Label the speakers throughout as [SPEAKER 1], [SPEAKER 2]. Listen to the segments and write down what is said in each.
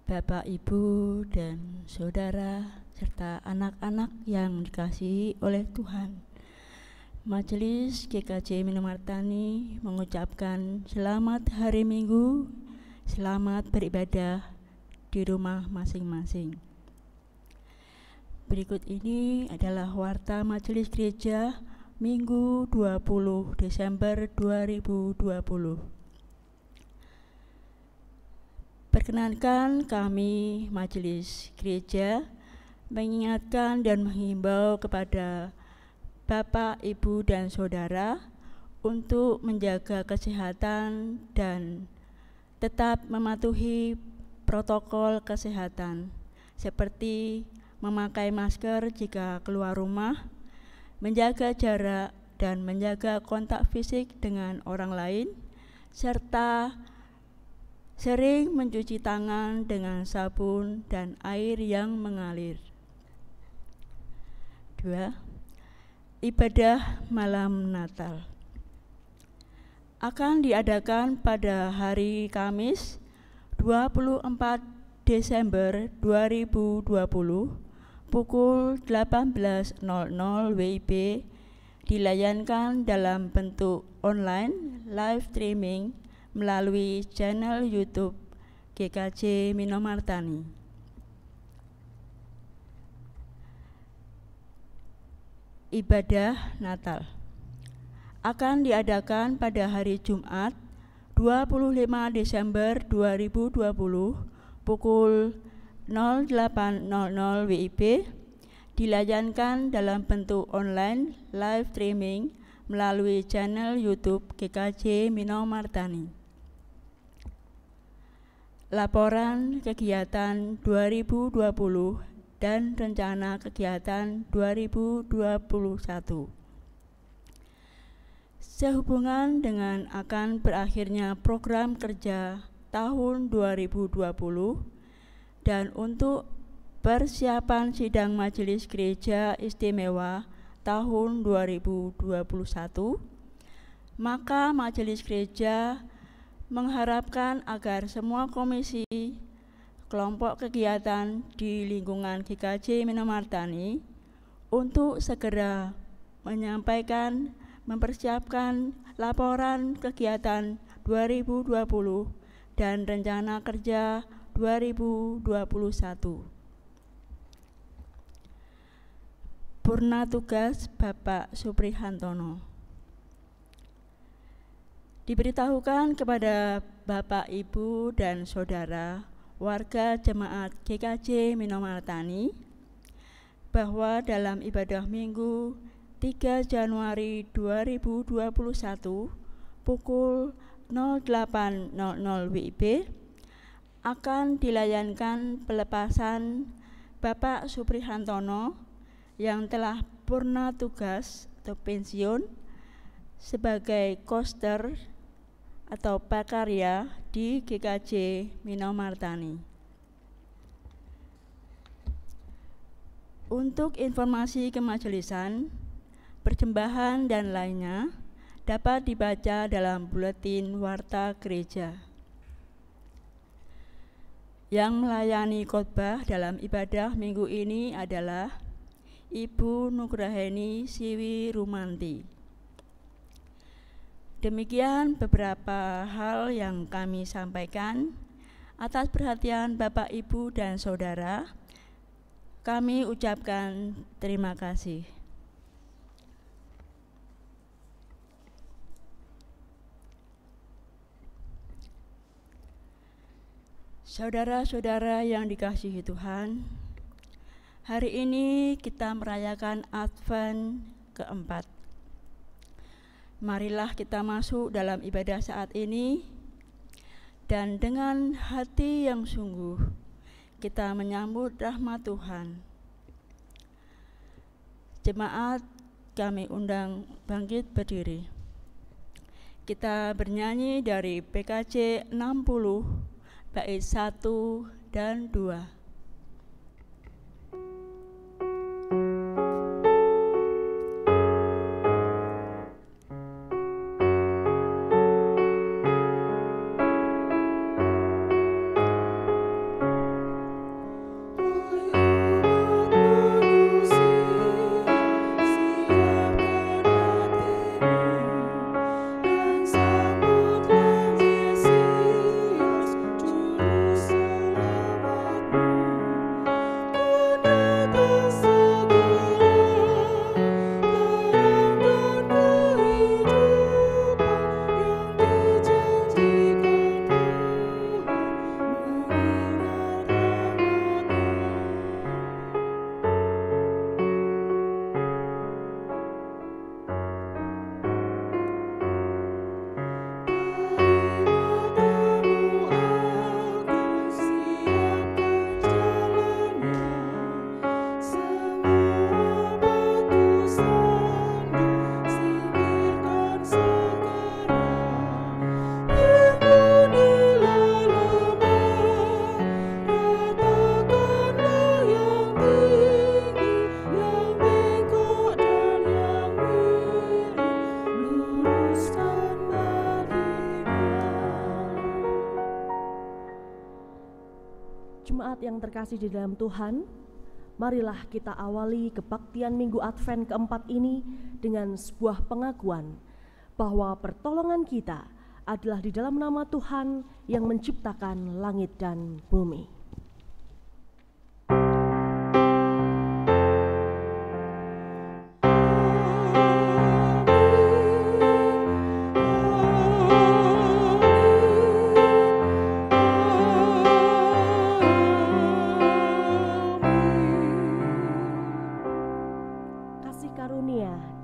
[SPEAKER 1] Bapak, Ibu, dan Saudara, serta anak-anak yang dikasihi oleh Tuhan. Majelis GKJ Minomartani mengucapkan selamat hari Minggu, selamat beribadah di rumah masing-masing. Berikut ini adalah warta Majelis Gereja Minggu 20 Desember 2020. Perkenankan kami Majelis Gereja mengingatkan dan menghimbau kepada Bapak, Ibu, dan Saudara untuk menjaga kesehatan dan tetap mematuhi protokol kesehatan seperti memakai masker jika keluar rumah, menjaga jarak dan menjaga kontak fisik dengan orang lain, serta sering mencuci tangan dengan sabun dan air yang mengalir. 2. Ibadah malam Natal akan diadakan pada hari Kamis 24 Desember 2020 pukul 18.00 WIB, dilayankan dalam bentuk online live streaming melalui channel YouTube GKJ Minomartani. Ibadah Natal akan diadakan pada hari Jumat 25 Desember 2020 pukul 08.00 WIB, dilayankan dalam bentuk online live streaming melalui channel YouTube GKJ Minomartani. Laporan kegiatan 2020 dan rencana kegiatan 2021. Sehubungan dengan akan berakhirnya program kerja tahun 2020 dan untuk persiapan sidang Majelis Gereja Istimewa tahun 2021, maka Majelis Gereja mengharapkan agar semua komisi, kelompok kegiatan di lingkungan GKJ Minomartani untuk segera menyampaikan, mempersiapkan laporan kegiatan 2020 dan rencana kerja 2021. Purna tugas Bapak Suprihantono. Diberitahukan kepada Bapak, Ibu, dan Saudara warga jemaat GKJ Minomartani bahwa dalam ibadah Minggu 3 Januari 2021 pukul 08.00 WIB akan dilayankan pelepasan Bapak Suprihantono yang telah purna tugas atau pensiun sebagai koster atau prakarya di GKJ Minomartani. Untuk informasi kemajelisan, persembahan dan lainnya dapat dibaca dalam buletin warta gereja. Yang melayani khotbah dalam ibadah minggu ini adalah Ibu Nugraheni Siwi Rumanti. Demikian beberapa hal yang kami sampaikan. Atas perhatian Bapak, Ibu, dan Saudara, kami ucapkan terima kasih. Saudara-saudara yang dikasihi Tuhan, hari ini kita merayakan Advent keempat. Marilah kita masuk dalam ibadah saat ini dan dengan hati yang sungguh kita menyambut rahmat Tuhan. Jemaat, kami undang bangkit berdiri. Kita bernyanyi dari PKJ 60 bait 1 dan 2.
[SPEAKER 2] Jemaat yang terkasih di dalam Tuhan, marilah kita awali kebaktian Minggu Advent keempat ini dengan sebuah pengakuan bahwa pertolongan kita adalah di dalam nama Tuhan yang menciptakan langit dan bumi.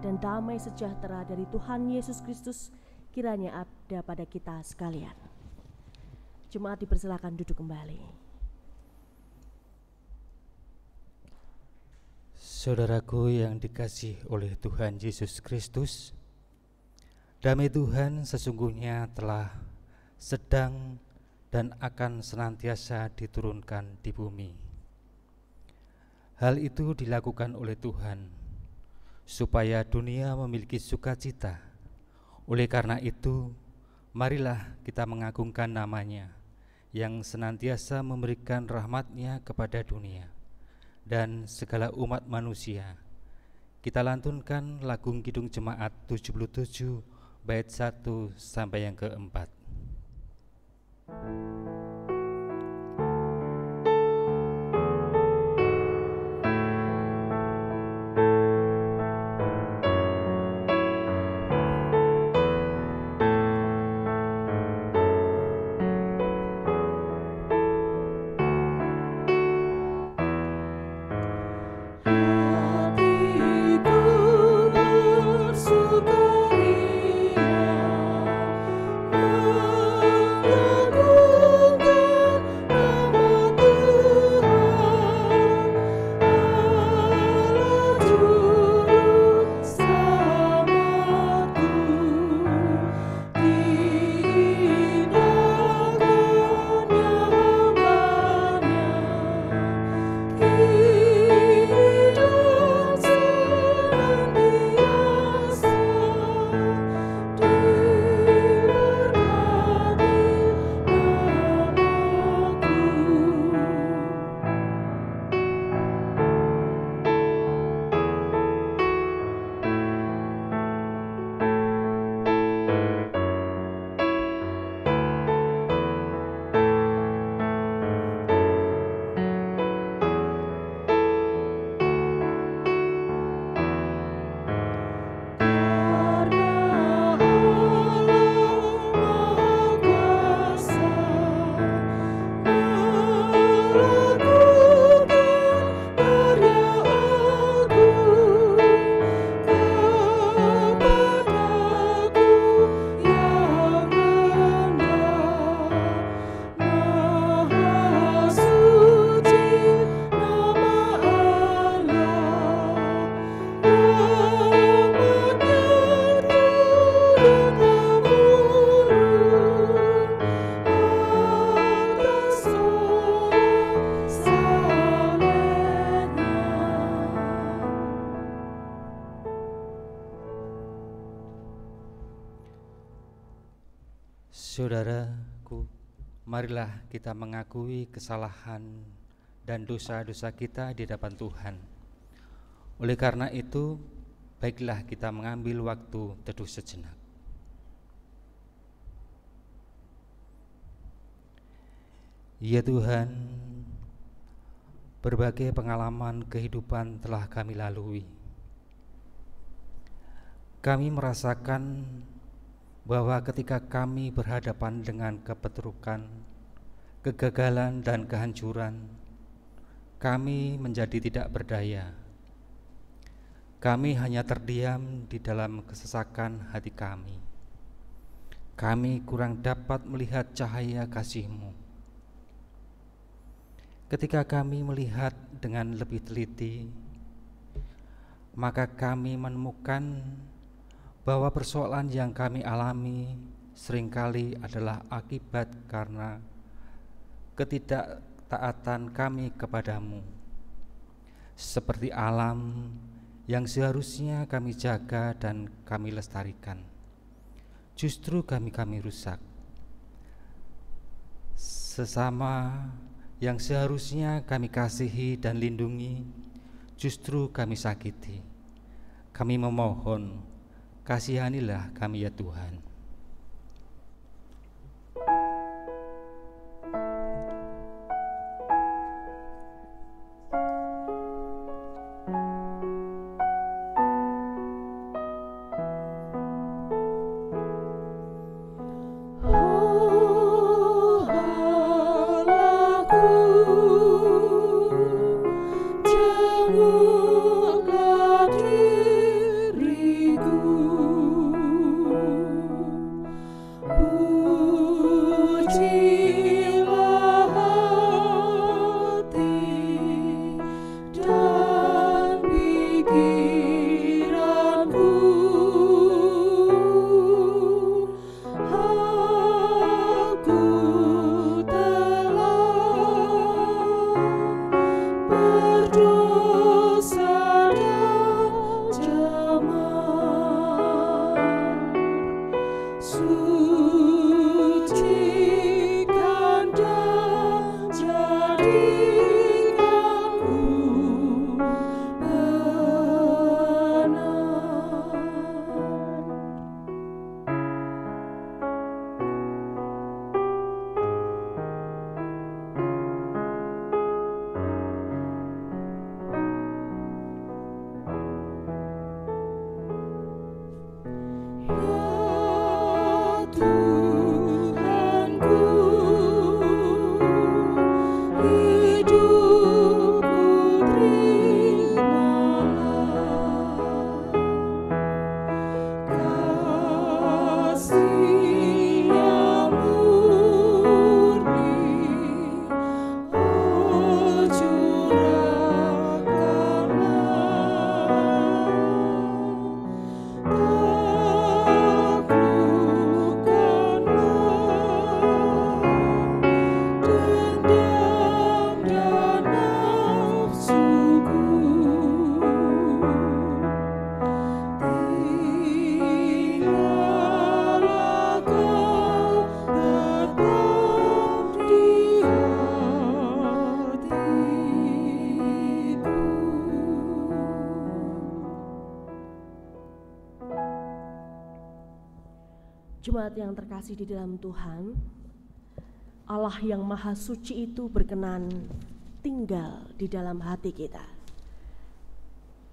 [SPEAKER 2] Dan damai sejahtera dari Tuhan Yesus Kristus kiranya ada pada kita sekalian. Jemaat dipersilakan duduk kembali.
[SPEAKER 3] Saudaraku yang dikasihi oleh Tuhan Yesus Kristus, damai Tuhan sesungguhnya telah, sedang, dan akan senantiasa diturunkan di bumi. Hal itu dilakukan oleh Tuhan supaya dunia memiliki sukacita. Oleh karena itu, marilah kita mengagungkan namanya yang senantiasa memberikan rahmat-Nya kepada dunia dan segala umat manusia. Kita lantunkan lagu Kidung Jemaat 77 bait 1 sampai yang keempat. Saudaraku, marilah kita mengakui kesalahan dan dosa-dosa kita di hadapan Tuhan. Oleh karena itu, baiklah kita mengambil waktu teduh sejenak. Ya Tuhan, berbagai pengalaman kehidupan telah kami lalui. Kami merasakan bahwa ketika kami berhadapan dengan kepeterukan, kegagalan, dan kehancuran, kami menjadi tidak berdaya. Kami hanya terdiam di dalam kesesakan hati kami. Kami kurang dapat melihat cahaya kasih-Mu. Ketika kami melihat dengan lebih teliti, maka kami menemukan bahwa persoalan yang kami alami seringkali adalah akibat karena ketidaktaatan kami kepadamu. Seperti alam yang seharusnya kami jaga dan kami lestarikan, justru kami rusak. Sesama yang seharusnya kami kasihi dan lindungi, justru kami sakiti. Kami memohon, kasihanilah kami ya Tuhan.
[SPEAKER 2] Jemaat yang terkasih di dalam Tuhan, Allah yang Maha Suci itu berkenan tinggal di dalam hati kita.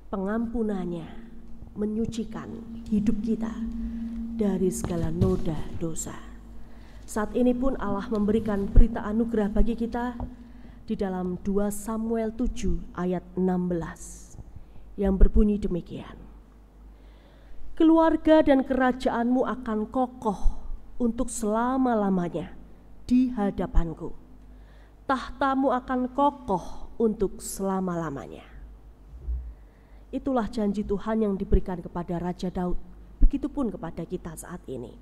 [SPEAKER 2] Pengampunannya menyucikan hidup kita dari segala noda dosa. Saat ini pun Allah memberikan berita anugerah bagi kita di dalam 2 Samuel 7 ayat 16 yang berbunyi demikian. Keluarga dan kerajaanmu akan kokoh untuk selama-lamanya di hadapanku. Tahtamu akan kokoh untuk selama-lamanya. Itulah janji Tuhan yang diberikan kepada Raja Daud, begitupun kepada kita saat ini.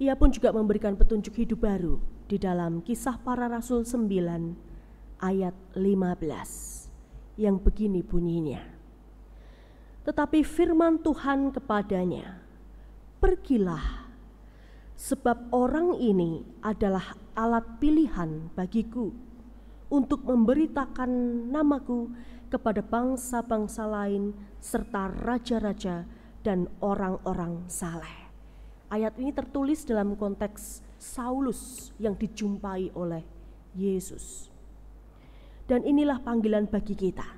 [SPEAKER 2] Ia pun juga memberikan petunjuk hidup baru di dalam Kisah Para Rasul 9 ayat 15 yang begini bunyinya. Tetapi firman Tuhan kepadanya, pergilah, sebab orang ini adalah alat pilihan bagiku untuk memberitakan namaku kepada bangsa-bangsa lain serta raja-raja dan orang-orang saleh. Ayat ini tertulis dalam konteks Saulus yang dijumpai oleh Yesus. Dan inilah panggilan bagi kita,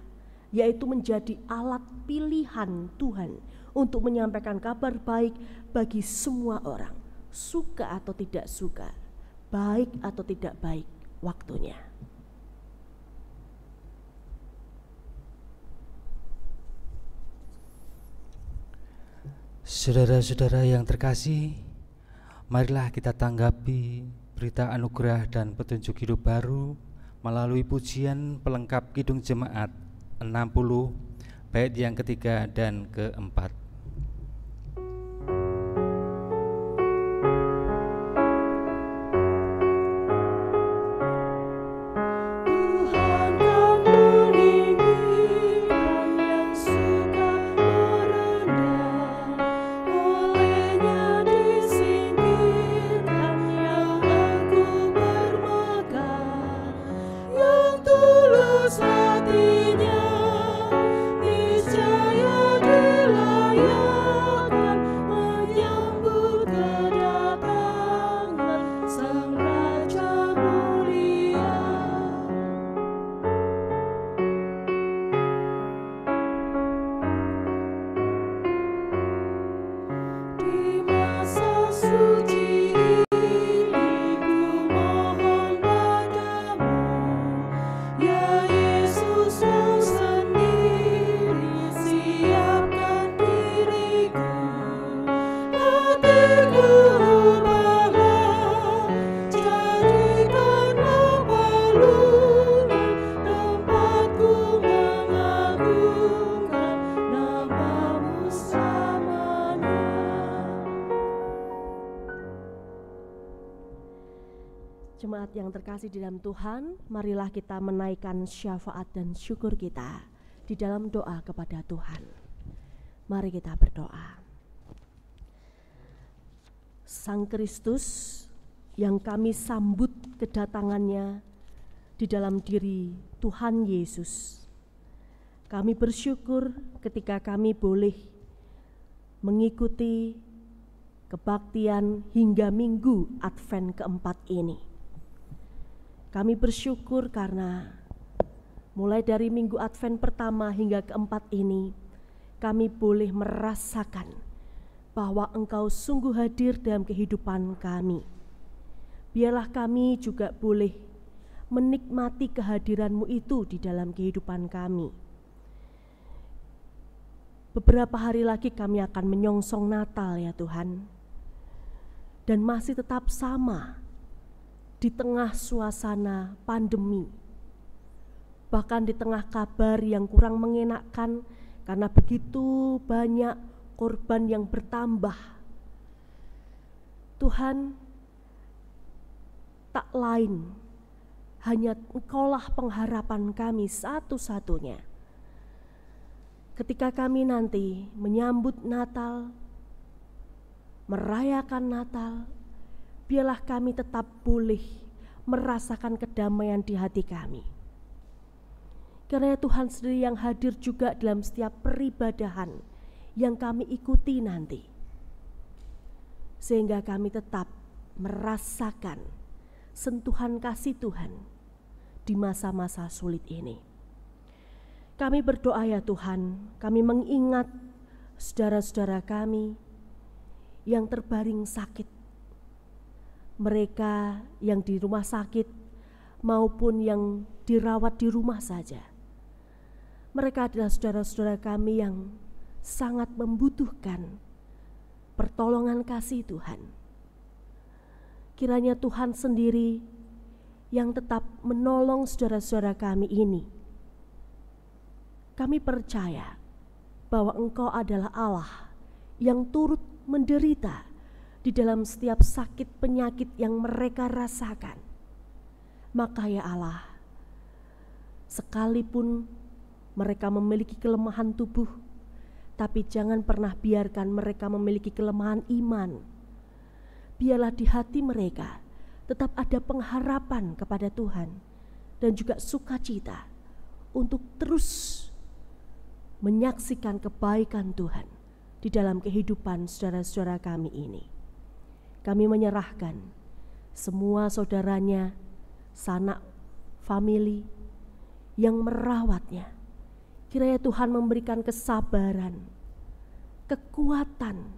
[SPEAKER 2] yaitu menjadi alat pilihan Tuhan untuk menyampaikan kabar baik bagi semua orang, suka atau tidak suka, baik atau tidak baik waktunya.
[SPEAKER 3] Saudara-saudara yang terkasih, marilah kita tanggapi berita anugerah dan petunjuk hidup baru melalui pujian pelengkap Kidung Jemaat 60 bait yang ketiga dan keempat.
[SPEAKER 2] Jemaat yang terkasih di dalam Tuhan, marilah kita menaikkan syafaat dan syukur kita di dalam doa kepada Tuhan. Mari kita berdoa. Sang Kristus yang kami sambut kedatangannya di dalam diri Tuhan Yesus, kami bersyukur ketika kami boleh mengikuti kebaktian hingga minggu Advent keempat ini. Kami bersyukur karena mulai dari minggu Advent pertama hingga keempat ini, kami boleh merasakan bahwa Engkau sungguh hadir dalam kehidupan kami. Biarlah kami juga boleh menikmati kehadiran-Mu itu di dalam kehidupan kami. Beberapa hari lagi kami akan menyongsong Natal ya Tuhan. Dan masih tetap sama di tengah suasana pandemi, bahkan di tengah kabar yang kurang mengenakan karena begitu banyak korban yang bertambah. Tuhan, tak lain hanya Engkaulah pengharapan kami satu-satunya. Ketika kami nanti menyambut Natal, merayakan Natal, biarlah kami tetap boleh merasakan kedamaian di hati kami. Karena Tuhan sendiri yang hadir juga dalam setiap peribadahan yang kami ikuti nanti. Sehingga kami tetap merasakan sentuhan kasih Tuhan di masa-masa sulit ini. Kami berdoa ya Tuhan, kami mengingat saudara-saudara kami yang terbaring sakit, mereka yang di rumah sakit maupun yang dirawat di rumah saja. Mereka adalah saudara-saudara kami yang sangat membutuhkan pertolongan kasih Tuhan. Kiranya Tuhan sendiri yang tetap menolong saudara-saudara kami ini. Kami percaya bahwa Engkau adalah Allah yang turut menderita di dalam setiap sakit penyakit yang mereka rasakan. Maka ya Allah, sekalipun mereka memiliki kelemahan tubuh, tapi jangan pernah biarkan mereka memiliki kelemahan iman. Biarlah di hati mereka tetap ada pengharapan kepada Tuhan dan juga sukacita untuk terus menyaksikan kebaikan Tuhan di dalam kehidupan saudara-saudara kami ini. Kami menyerahkan semua saudaranya, sanak famili yang merawatnya. Kiranya Tuhan memberikan kesabaran, kekuatan,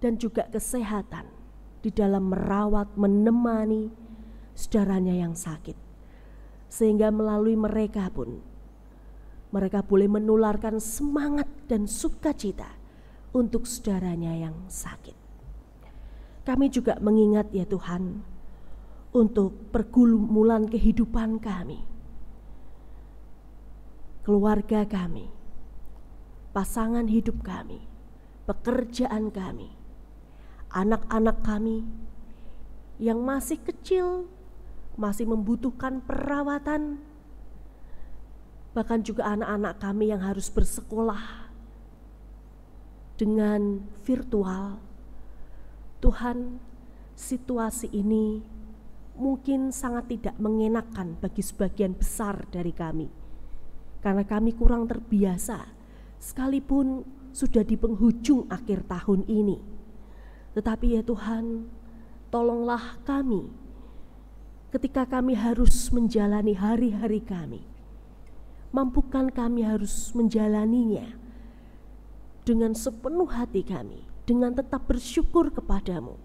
[SPEAKER 2] dan juga kesehatan di dalam merawat, menemani saudaranya yang sakit. Sehingga melalui mereka pun, mereka boleh menularkan semangat dan sukacita untuk saudaranya yang sakit. Kami juga mengingat ya Tuhan, untuk pergumulan kehidupan kami, keluarga kami, pasangan hidup kami, pekerjaan kami, anak-anak kami yang masih kecil, masih membutuhkan perawatan, bahkan juga anak-anak kami yang harus bersekolah dengan virtual. Tuhan, situasi ini mungkin sangat tidak mengenakan bagi sebagian besar dari kami, karena kami kurang terbiasa, sekalipun sudah di penghujung akhir tahun ini. Tetapi ya Tuhan, tolonglah kami ketika kami harus menjalani hari-hari kami. Mampukan kami harus menjalaninya dengan sepenuh hati kami, dengan tetap bersyukur kepadamu,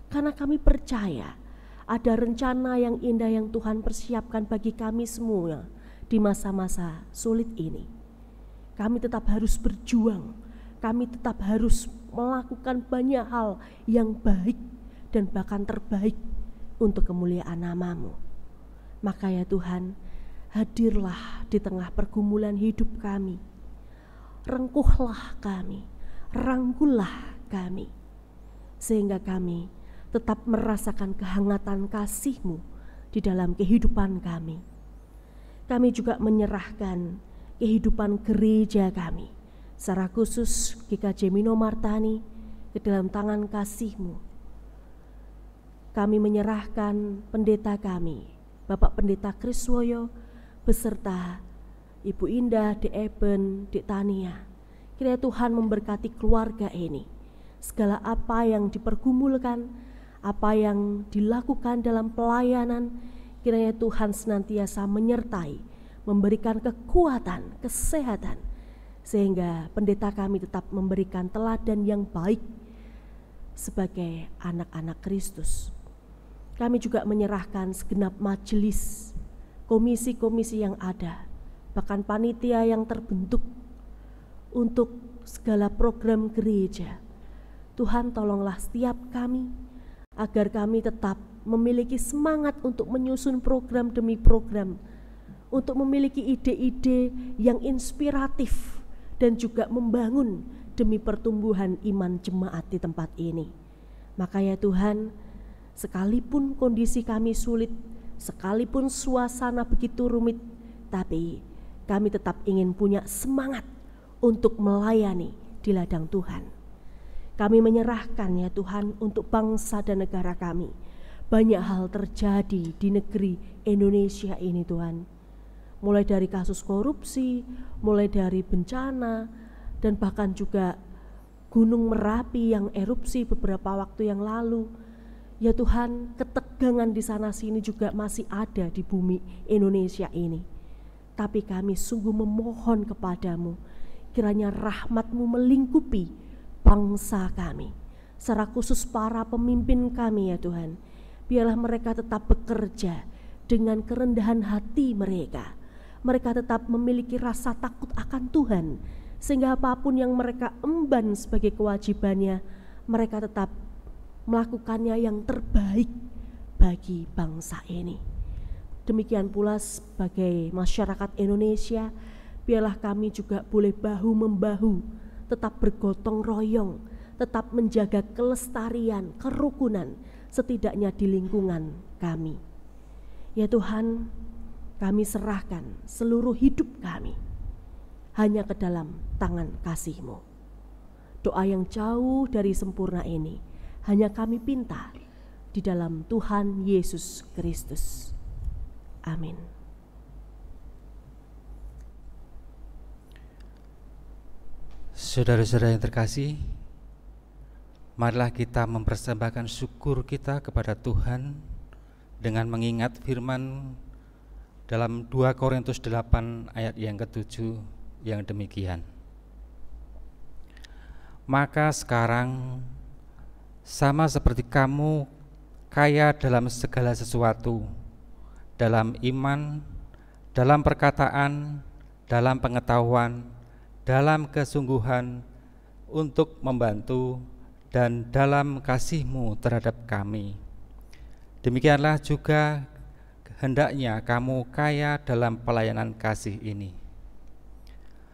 [SPEAKER 2] karena kami percaya ada rencana yang indah yang Tuhan persiapkan bagi kami semua di masa-masa sulit ini. Kami tetap harus berjuang, kami tetap harus melakukan banyak hal yang baik dan bahkan terbaik untuk kemuliaan nama-Mu. Maka ya Tuhan, hadirlah di tengah pergumulan hidup kami, rengkuhlah kami, rangkullah kami, sehingga kami tetap merasakan kehangatan kasih-Mu di dalam kehidupan kami. Kami juga menyerahkan kehidupan gereja kami, secara khusus GKJ Minomartani, ke dalam tangan kasih-Mu. Kami menyerahkan pendeta kami, Bapak Pendeta Kriswoyo, beserta Ibu Indah, Dek Eben, Dek Tania. Kiranya Tuhan memberkati keluarga ini. Segala apa yang dipergumulkan, apa yang dilakukan dalam pelayanan, kiranya Tuhan senantiasa menyertai, memberikan kekuatan, kesehatan, sehingga pendeta kami tetap memberikan teladan yang baik sebagai anak-anak Kristus. Kami juga menyerahkan segenap majelis, komisi-komisi yang ada, bahkan panitia yang terbentuk untuk segala program gereja. Tuhan, tolonglah setiap kami agar kami tetap memiliki semangat untuk menyusun program demi program, untuk memiliki ide-ide yang inspiratif dan juga membangun demi pertumbuhan iman jemaat di tempat ini. Maka ya Tuhan, sekalipun kondisi kami sulit, sekalipun suasana begitu rumit, tapi kami tetap ingin punya semangat untuk melayani di ladang Tuhan. Kami menyerahkan ya Tuhan untuk bangsa dan negara kami. Banyak hal terjadi di negeri Indonesia ini Tuhan. Mulai dari kasus korupsi, mulai dari bencana, dan bahkan juga Gunung Merapi yang erupsi beberapa waktu yang lalu. Ya Tuhan, ketegangan di sana sini juga masih ada di bumi Indonesia ini. Tapi kami sungguh memohon kepadamu, kiranya rahmat-Mu melingkupi bangsa kami, secara khusus para pemimpin kami ya Tuhan. Biarlah mereka tetap bekerja dengan kerendahan hati mereka. Mereka tetap memiliki rasa takut akan Tuhan, sehingga apapun yang mereka emban sebagai kewajibannya, mereka tetap melakukannya yang terbaik bagi bangsa ini. Demikian pula sebagai masyarakat Indonesia, biarlah kami juga boleh bahu-membahu, tetap bergotong royong, tetap menjaga kelestarian, kerukunan, setidaknya di lingkungan kami. Ya Tuhan, kami serahkan seluruh hidup kami hanya ke dalam tangan kasih-Mu. Doa yang jauh dari sempurna ini hanya kami pinta di dalam Tuhan Yesus Kristus. Amin.
[SPEAKER 3] Saudara-saudara yang terkasih, marilah kita mempersembahkan syukur kita kepada Tuhan dengan mengingat firman dalam 2 Korintus 8 ayat yang ke-7 yang demikian. Maka sekarang sama seperti kamu kaya dalam segala sesuatu, dalam iman, dalam perkataan, dalam pengetahuan, dalam kesungguhan untuk membantu, dan dalam kasih-Mu terhadap kami. Demikianlah juga hendaknya kamu kaya dalam pelayanan kasih ini.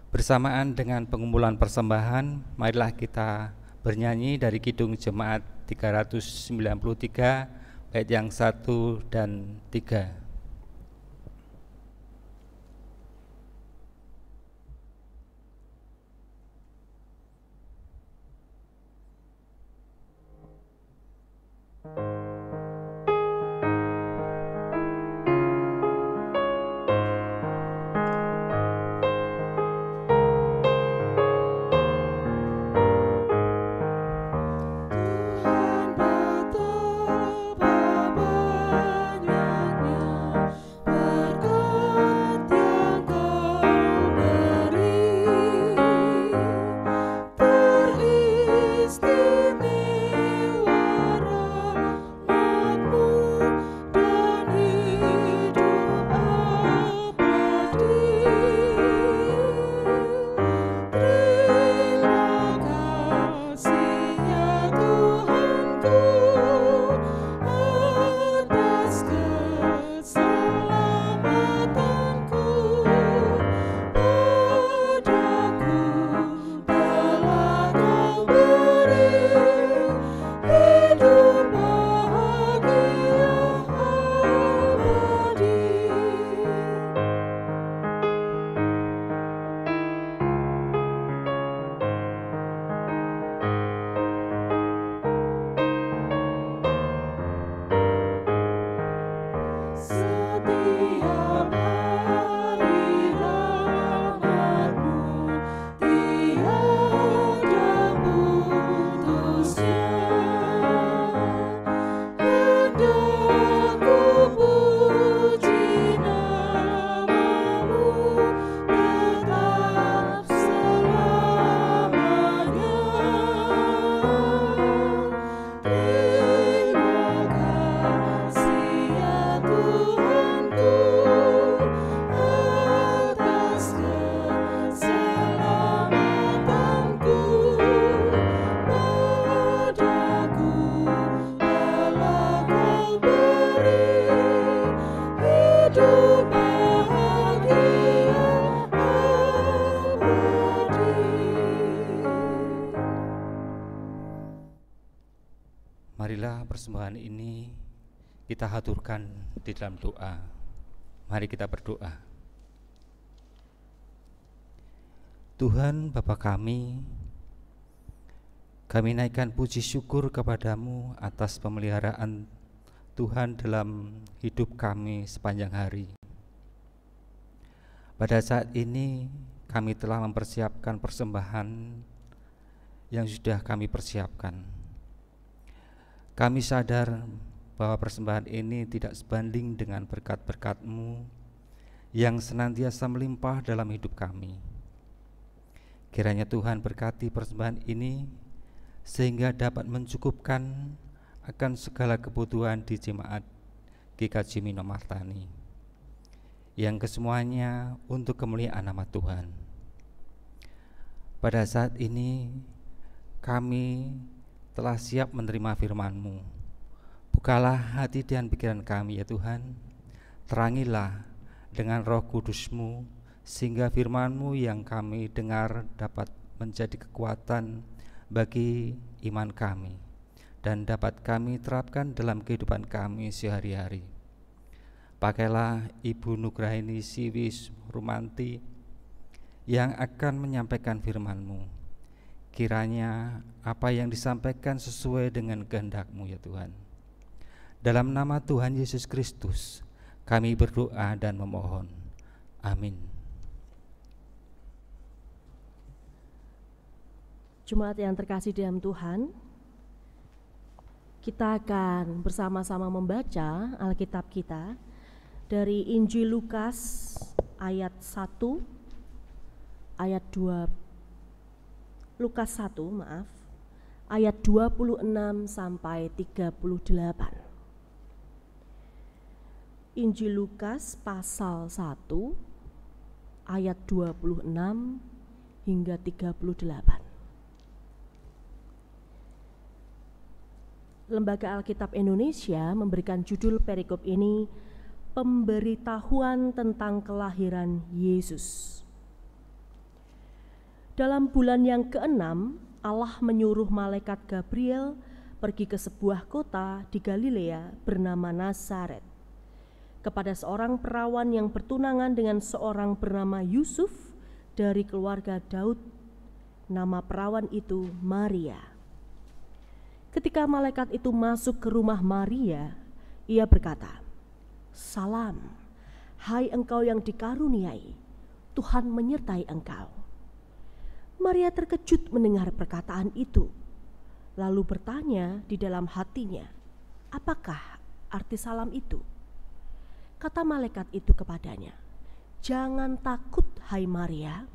[SPEAKER 3] Bersamaan dengan pengumpulan persembahan, marilah kita bernyanyi dari Kidung Jemaat 393 ayat yang 1 dan 3.
[SPEAKER 4] Tuhan betapa banyaknya
[SPEAKER 3] persembahan ini kita haturkan di dalam doa. Mari kita berdoa. Tuhan Bapa kami naikkan puji syukur kepadamu atas pemeliharaan Tuhan dalam hidup kami sepanjang hari. Pada saat ini kami telah mempersiapkan persembahan yang sudah kami persiapkan. Kami sadar bahwa persembahan ini tidak sebanding dengan berkat-berkat-Mu yang senantiasa melimpah dalam hidup kami. Kiranya Tuhan berkati persembahan ini sehingga dapat mencukupkan akan segala kebutuhan di jemaat GKJ Minomartani, yang kesemuanya untuk kemuliaan nama Tuhan. Pada saat ini kami telah siap menerima firman-Mu. Bukalah hati dan pikiran kami ya Tuhan. Terangilah dengan Roh Kudus-Mu sehingga firman-Mu yang kami dengar dapat menjadi kekuatan bagi iman kami dan dapat kami terapkan dalam kehidupan kami sehari-hari. Pakailah Ibu Nugraini Siwis Rumanti yang akan menyampaikan firman-Mu. Kiranya apa yang disampaikan sesuai dengan kehendak-Mu ya Tuhan. Dalam nama Tuhan Yesus Kristus kami berdoa dan memohon. Amin.
[SPEAKER 2] Jemaat yang terkasih dalam Tuhan, kita akan bersama-sama membaca Alkitab kita dari Injil Lukas ayat 1 ayat 2 Lukas 1 ayat 26 sampai 38. Injil Lukas pasal 1 ayat 26 hingga 38. Lembaga Alkitab Indonesia memberikan judul perikop ini Pemberitahuan tentang kelahiran Yesus. Dalam bulan yang ke-6, Allah menyuruh malaikat Gabriel pergi ke sebuah kota di Galilea bernama Nazaret, kepada seorang perawan yang bertunangan dengan seorang bernama Yusuf dari keluarga Daud. Nama perawan itu Maria. Ketika malaikat itu masuk ke rumah Maria, ia berkata, "Salam, hai engkau yang dikaruniai, Tuhan menyertai engkau." Maria terkejut mendengar perkataan itu, lalu bertanya di dalam hatinya, "Apakah arti salam itu?" Kata malaikat itu kepadanya, "Jangan takut, hai Maria,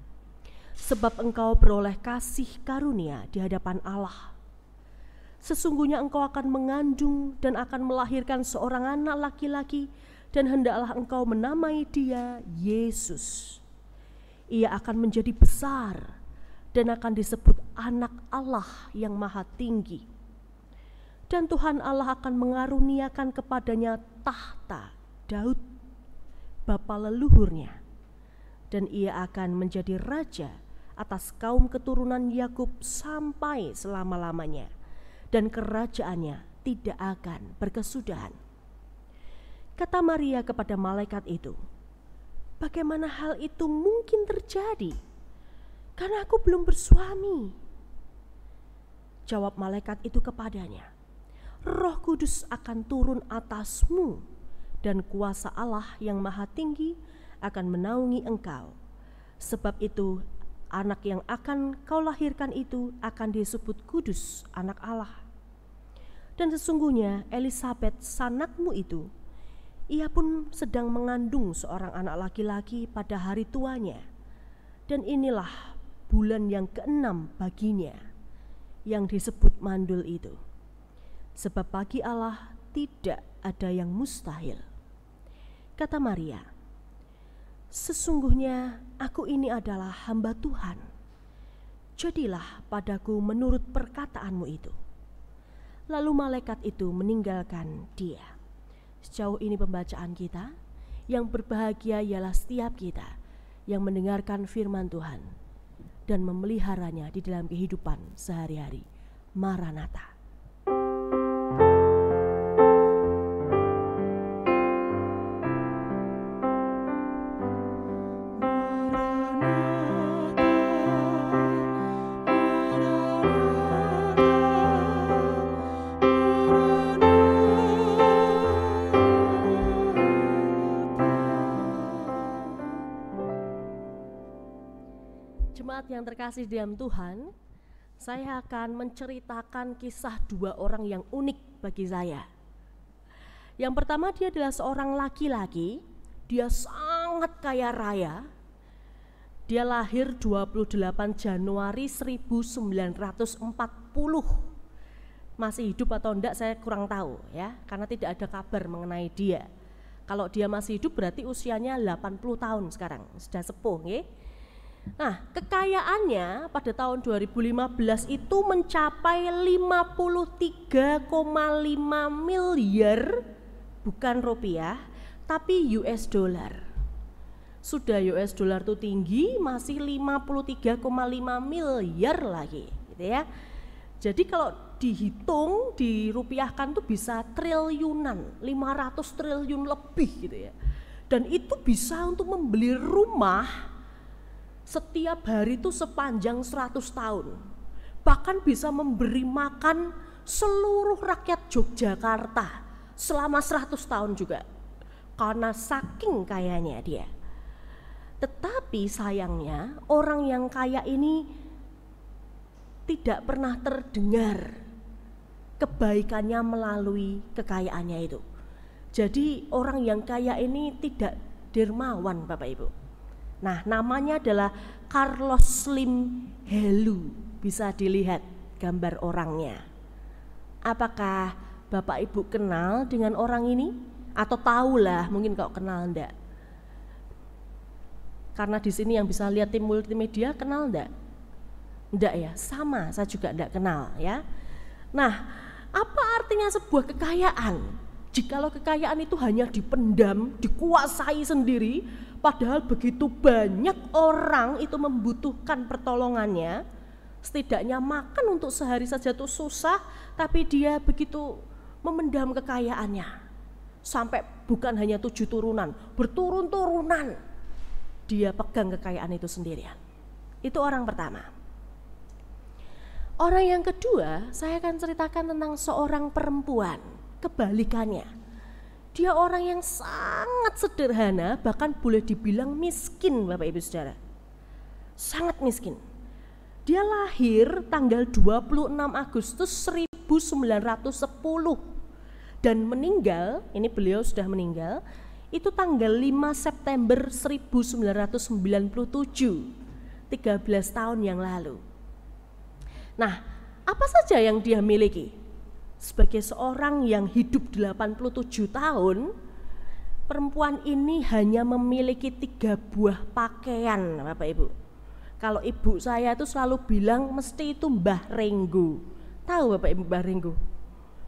[SPEAKER 2] sebab engkau beroleh kasih karunia di hadapan Allah. Sesungguhnya engkau akan mengandung dan akan melahirkan seorang anak laki-laki, dan hendaklah engkau menamai dia Yesus. Ia akan menjadi besar dan akan disebut Anak Allah yang Maha Tinggi. Dan Tuhan Allah akan mengaruniakan kepadanya tahta Daud, bapa leluhurnya, dan ia akan menjadi raja atas kaum keturunan Yakub sampai selama-lamanya, dan kerajaannya tidak akan berkesudahan." Kata Maria kepada malaikat itu, "Bagaimana hal itu mungkin terjadi? Karena aku belum bersuami." Jawab malaikat itu kepadanya, "Roh Kudus akan turun atasmu, dan kuasa Allah yang Maha Tinggi akan menaungi engkau. Sebab itu anak yang akan kau lahirkan itu akan disebut kudus, Anak Allah. Dan sesungguhnya Elisabet sanakmu itu, ia pun sedang mengandung seorang anak laki-laki pada hari tuanya. Dan inilah bulan yang ke-6 baginya, yang disebut mandul itu. Sebab bagi Allah tidak ada yang mustahil." Kata Maria, "Sesungguhnya aku ini adalah hamba Tuhan. Jadilah padaku menurut perkataanmu itu." Lalu malaikat itu meninggalkan dia. Sejauh ini pembacaan kita. Yang berbahagia ialah setiap kita yang mendengarkan firman Tuhan dan memeliharanya di dalam kehidupan sehari-hari. Maranatha. Jemaat yang terkasih di dalam Tuhan, saya akan menceritakan kisah dua orang yang unik bagi saya. Yang pertama, dia adalah seorang laki-laki, dia sangat kaya raya. Dia lahir 28 Januari 1940. Masih hidup atau enggak saya kurang tahu ya, karena tidak ada kabar mengenai dia. Kalau dia masih hidup berarti usianya 80 tahun sekarang, sudah sepuh ya. Nah, kekayaannya pada tahun 2015 itu mencapai 53,5 miliar, bukan rupiah, tapi US dollar. Sudah US dollar itu tinggi, masih 53,5 miliar lagi, gitu ya. Jadi kalau dihitung, dirupiahkan tuh bisa triliunan, 500 triliun lebih gitu ya. Dan itu bisa untuk membeli rumah setiap hari itu sepanjang 100 tahun. Bahkan bisa memberi makan seluruh rakyat Yogyakarta selama 100 tahun juga. Karena saking kayanya dia. Tetapi sayangnya orang yang kaya ini tidak pernah terdengar kebaikannya melalui kekayaannya itu. Jadi orang yang kaya ini tidak dermawan, Bapak Ibu. Nah, namanya adalah Carlos Slim Helu. Bisa dilihat gambar orangnya. Apakah Bapak Ibu kenal dengan orang ini? Atau tahulah, mungkin kau kenal enggak? Karena di sini yang bisa lihat tim multimedia, kenal enggak? Enggak ya, sama, saya juga enggak kenal ya. Nah, apa artinya sebuah kekayaan? Jikalau kekayaan itu hanya dipendam, dikuasai sendiri, padahal begitu banyak orang itu membutuhkan pertolongannya, setidaknya makan untuk sehari saja itu susah, tapi dia begitu memendam kekayaannya. Sampai bukan hanya 7 turunan, berturun-turunan dia pegang kekayaan itu sendirian. Itu orang pertama. Orang yang kedua, saya akan ceritakan tentang seorang perempuan, kebalikannya. Dia orang yang sangat sederhana, bahkan boleh dibilang miskin, Bapak Ibu Saudara. Sangat miskin. Dia lahir tanggal 26 Agustus 1910 dan meninggal, ini beliau sudah meninggal, itu tanggal 5 September 1997, 13 tahun yang lalu. Nah, apa saja yang dia miliki? Sebagai seorang yang hidup 87 tahun, perempuan ini hanya memiliki 3 buah pakaian, Bapak Ibu. Kalau ibu saya itu selalu bilang mesti itu Mbah Renggo. Tahu Bapak Ibu Mbah Renggo?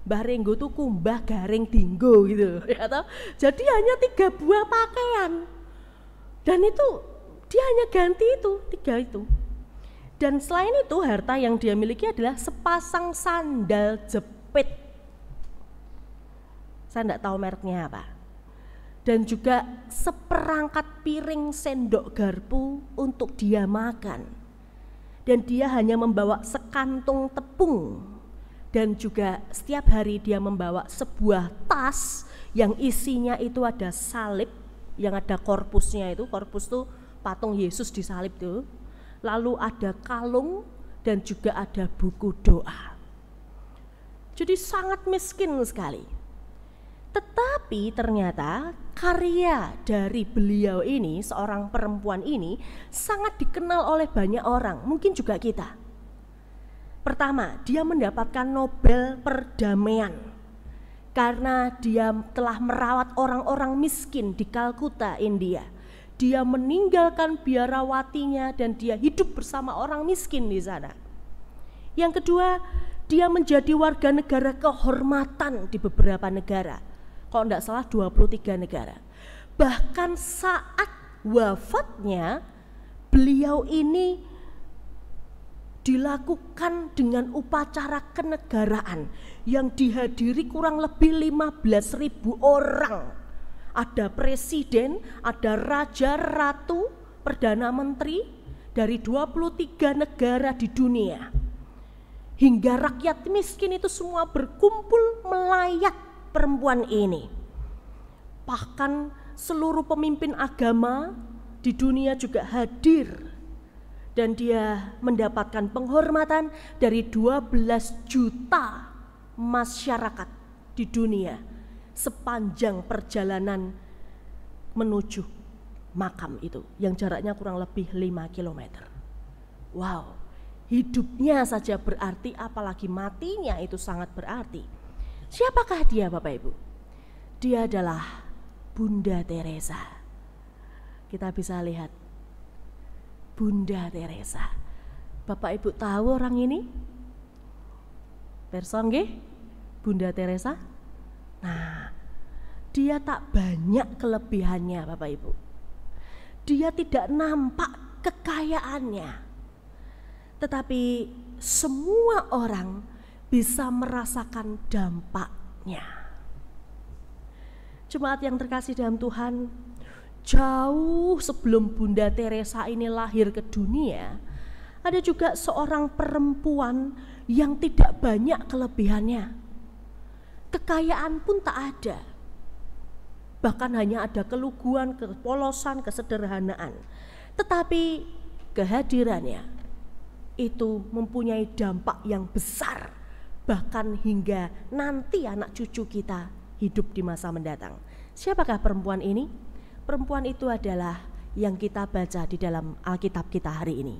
[SPEAKER 2] Mbah Renggo itu kumbah garing dinggo gitu ya toh? Jadi hanya 3 buah pakaian. Dan itu dia hanya ganti itu, 3 itu. Dan selain itu harta yang dia miliki adalah sepasang sandal jepit. Saya tidak tahu mereknya apa. Dan juga seperangkat piring sendok garpu untuk dia makan. Dan dia hanya membawa sekantung tepung. Dan juga setiap hari dia membawa sebuah tas yang isinya itu ada salib, yang ada korpusnya itu, korpus itu patung Yesus disalib itu. Lalu ada kalung dan juga ada buku doa. Jadi sangat miskin sekali. Tetapi ternyata karya dari beliau ini, seorang perempuan ini, sangat dikenal oleh banyak orang, mungkin juga kita. Pertama, dia mendapatkan Nobel Perdamaian karena dia telah merawat orang-orang miskin di Kalkuta, India. Dia meninggalkan biarawatinya dan dia hidup bersama orang miskin di sana. Yang kedua, dia menjadi warga negara kehormatan di beberapa negara. Kalau tidak salah 23 negara. Bahkan saat wafatnya, beliau ini dilakukan dengan upacara kenegaraan yang dihadiri kurang lebih 15.000 orang. Ada presiden, ada raja, ratu, perdana menteri dari 23 negara di dunia. Hingga rakyat miskin itu semua berkumpul melayat perempuan ini. Bahkan seluruh pemimpin agama di dunia juga hadir Dan dia mendapatkan penghormatan dari 12 juta masyarakat di dunia sepanjang perjalanan menuju makam itu yang jaraknya kurang lebih 5 km. Wow, hidupnya saja berarti, apalagi matinya itu sangat berarti. Siapakah dia Bapak Ibu? Dia adalah Bunda Teresa. Kita bisa lihat Bunda Teresa. Bapak Ibu tahu orang ini? Person nggih? Bunda Teresa. Nah, dia tak banyak kelebihannya Bapak Ibu. Dia tidak nampak kekayaannya. Tetapi semua orang bisa merasakan dampaknya. Jemaat yang terkasih dalam Tuhan, jauh sebelum Bunda Teresa ini lahir ke dunia, ada juga seorang perempuan yang tidak banyak kelebihannya. Kekayaan pun tak ada. Bahkan hanya ada keluguan, kepolosan, kesederhanaan. Tetapi kehadirannya itu mempunyai dampak yang besar, bahkan hingga nanti anak cucu kita hidup di masa mendatang. Siapakah perempuan ini? Perempuan itu adalah yang kita baca di dalam Alkitab kita hari ini,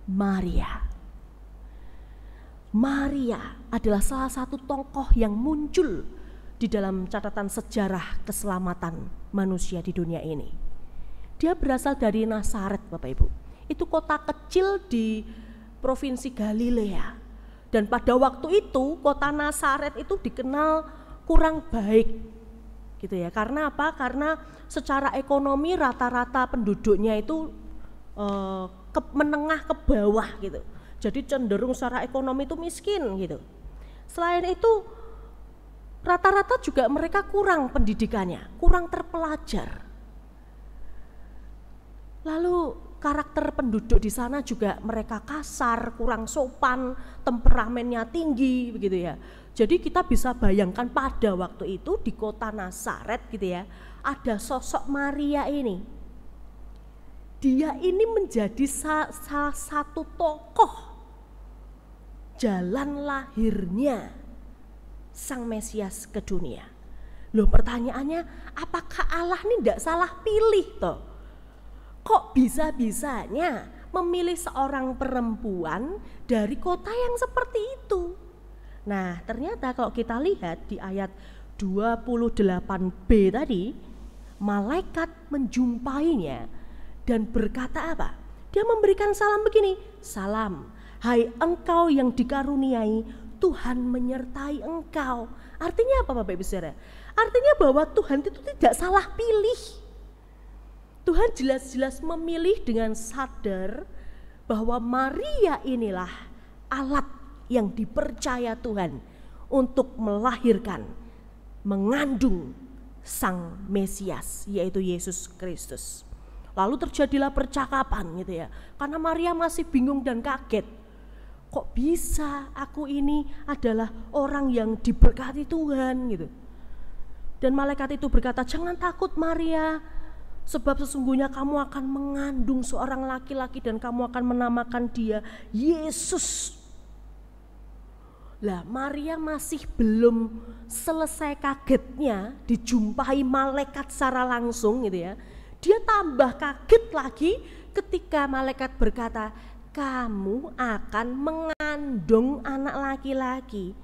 [SPEAKER 2] Maria. Maria adalah salah satu tokoh yang muncul di dalam catatan sejarah keselamatan manusia di dunia ini. Dia berasal dari Nazaret Bapak Ibu. Itu kota kecil di Provinsi Galilea. Dan pada waktu itu kota Nazaret itu dikenal kurang baik gitu ya. Karena apa? Karena secara ekonomi rata-rata penduduknya itu menengah ke bawah gitu. Jadi cenderung secara ekonomi itu miskin gitu. Selain itu rata-rata juga mereka kurang pendidikannya, kurang terpelajar. Lalu karakter penduduk di sana juga mereka kasar, kurang sopan, temperamennya tinggi begitu ya. Jadi kita bisa bayangkan pada waktu itu di kota Nazaret gitu ya, ada sosok Maria ini. Dia ini menjadi salah satu tokoh jalan lahirnya Sang Mesias ke dunia. Loh, pertanyaannya, apakah Allah ini tidak salah pilih toh? Kok bisa-bisanya memilih seorang perempuan dari kota yang seperti itu? Nah, ternyata kalau kita lihat di ayat 28b tadi, malaikat menjumpainya dan berkata apa? Dia memberikan salam begini, "Salam, hai engkau yang dikaruniai, Tuhan menyertai engkau." Artinya apa Bapak Ibu Saudara? Artinya bahwa Tuhan itu tidak salah pilih. Tuhan jelas-jelas memilih dengan sadar bahwa Maria inilah alat yang dipercaya Tuhan untuk melahirkan, mengandung Sang Mesias, yaitu Yesus Kristus. Lalu terjadilah percakapan gitu ya, karena Maria masih bingung dan kaget. Kok bisa aku ini adalah orang yang diberkati Tuhan gitu. Dan malaikat itu berkata, "Jangan takut Maria, sebab sesungguhnya kamu akan mengandung seorang laki-laki dan kamu akan menamakan dia Yesus." Lah, Maria masih belum selesai kagetnya dijumpai malaikat secara langsung gitu ya. Dia tambah kaget lagi ketika malaikat berkata, "Kamu akan mengandung anak laki-laki."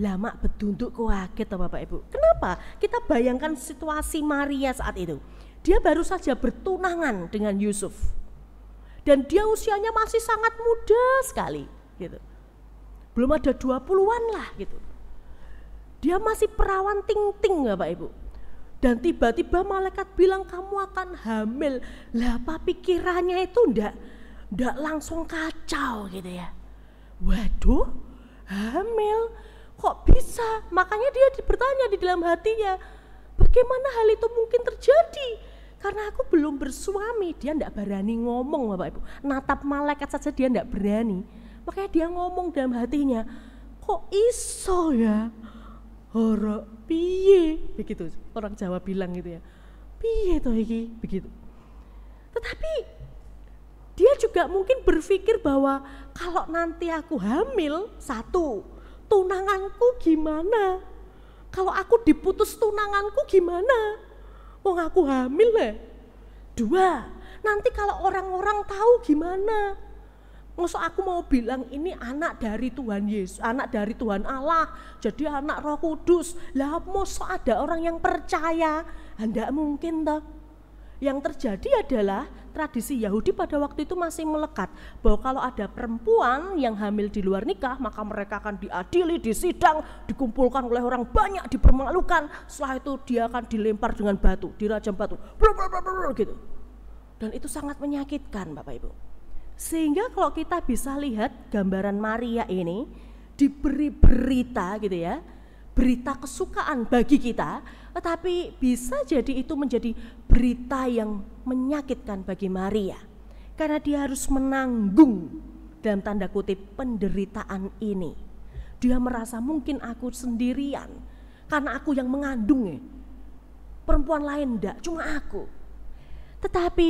[SPEAKER 2] Lah, mak bedunduk kaget toh Bapak Ibu. Kenapa? Kita bayangkan situasi Maria saat itu. Dia baru saja bertunangan dengan Yusuf. Dan dia usianya masih sangat muda sekali gitu. Belum ada 20-an lah gitu. Dia masih perawan ting-ting Bapak Ibu. Dan tiba-tiba malaikat bilang kamu akan hamil. Lah apa pikirannya itu ndak langsung kacau gitu ya. Waduh, hamil kok bisa? Makanya dia bertanya di dalam hatinya, bagaimana hal itu mungkin terjadi? Karena aku belum bersuami. Dia ndak berani ngomong Bapak Ibu. Natap malaikat saja dia ndak berani. Makanya dia ngomong dalam hatinya, kok iso ya? Ora piye? Begitu orang Jawa bilang gitu ya. Piye toh iki? Begitu. Tetapi dia juga mungkin berpikir bahwa kalau nanti aku hamil, satu, tunanganku gimana? Kalau aku diputus tunanganku gimana? Wong aku hamil ya. Dua, nanti kalau orang-orang tahu gimana? Masa aku mau bilang ini anak dari Tuhan Yesus, anak dari Tuhan Allah, jadi anak Roh Kudus. Lah masa ada orang yang percaya? Enggak mungkin toh. Yang terjadi adalah tradisi Yahudi pada waktu itu masih melekat bahwa kalau ada perempuan yang hamil di luar nikah, maka mereka akan diadili, disidang, dikumpulkan oleh orang banyak, dipermalukan. Setelah itu dia akan dilempar dengan batu, dirajam batu, gitu. Dan itu sangat menyakitkan Bapak Ibu. Sehingga kalau kita bisa lihat gambaran Maria ini diberi berita gitu ya, berita kesukaan bagi kita, tetapi bisa jadi itu menjadi berita yang menyakitkan bagi Maria. Karena dia harus menanggung dalam tanda kutip penderitaan ini. Dia merasa mungkin aku sendirian karena aku yang mengandung ya. Perempuan lain enggak, cuma aku. Tetapi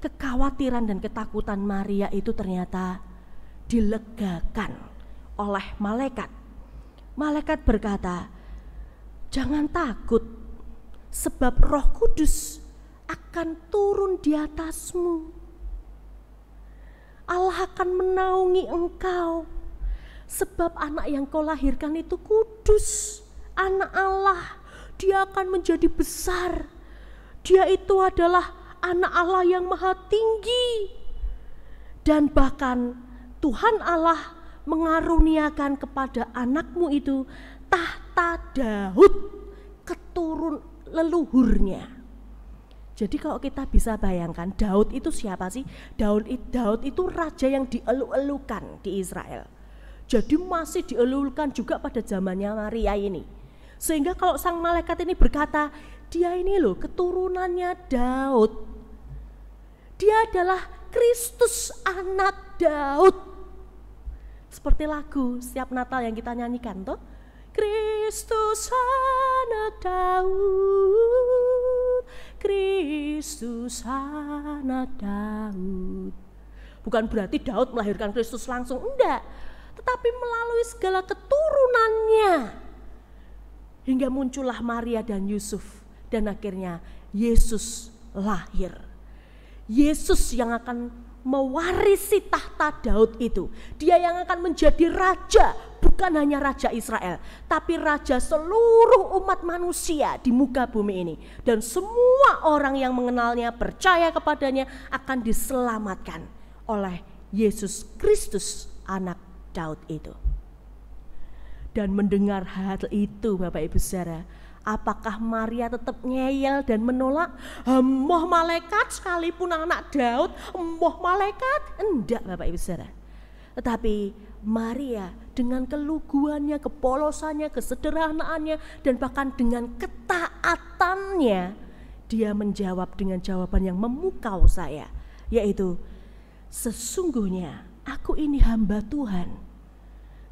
[SPEAKER 2] kekhawatiran dan ketakutan Maria itu ternyata dilegakan oleh malaikat. Malaikat berkata, jangan takut sebab Roh Kudus akan turun di atasmu. Allah akan menaungi engkau sebab anak yang kau lahirkan itu kudus, anak Allah. Dia akan menjadi besar. Dia itu adalah anak Allah yang maha tinggi. Dan bahkan Tuhan Allah mengaruniakan kepada anakmu itu tahta Daud, keturun leluhurnya. Jadi kalau kita bisa bayangkan, Daud itu siapa sih? Daud itu raja yang dielu-elukan di Israel. Jadi masih dielu-elukan juga pada zamannya Maria ini. Sehingga kalau sang malaikat ini berkata, dia ini loh keturunannya Daud. Dia adalah Kristus anak Daud. Seperti lagu setiap Natal yang kita nyanyikan toh. Kristus anak Daud, Kristus anak Daud. Bukan berarti Daud melahirkan Kristus langsung, enggak. Tetapi melalui segala keturunannya. Hingga muncullah Maria dan Yusuf. Dan akhirnya Yesus lahir. Yesus yang akan mewarisi tahta Daud itu. Dia yang akan menjadi raja, bukan hanya raja Israel, tapi raja seluruh umat manusia di muka bumi ini. Dan semua orang yang mengenalnya, percaya kepadanya akan diselamatkan oleh Yesus Kristus anak Daud itu. Dan mendengar hal itu Bapak Ibu Saudara, apakah Maria tetap ngeyel dan menolak? Emoh malaikat sekalipun anak Daud, emoh malaikat? Enggak Bapak Ibu Saudara. Tetapi Maria dengan keluguannya, kepolosannya, kesederhanaannya, dan bahkan dengan ketaatannya, dia menjawab dengan jawaban yang memukau saya, yaitu, sesungguhnya aku ini hamba Tuhan.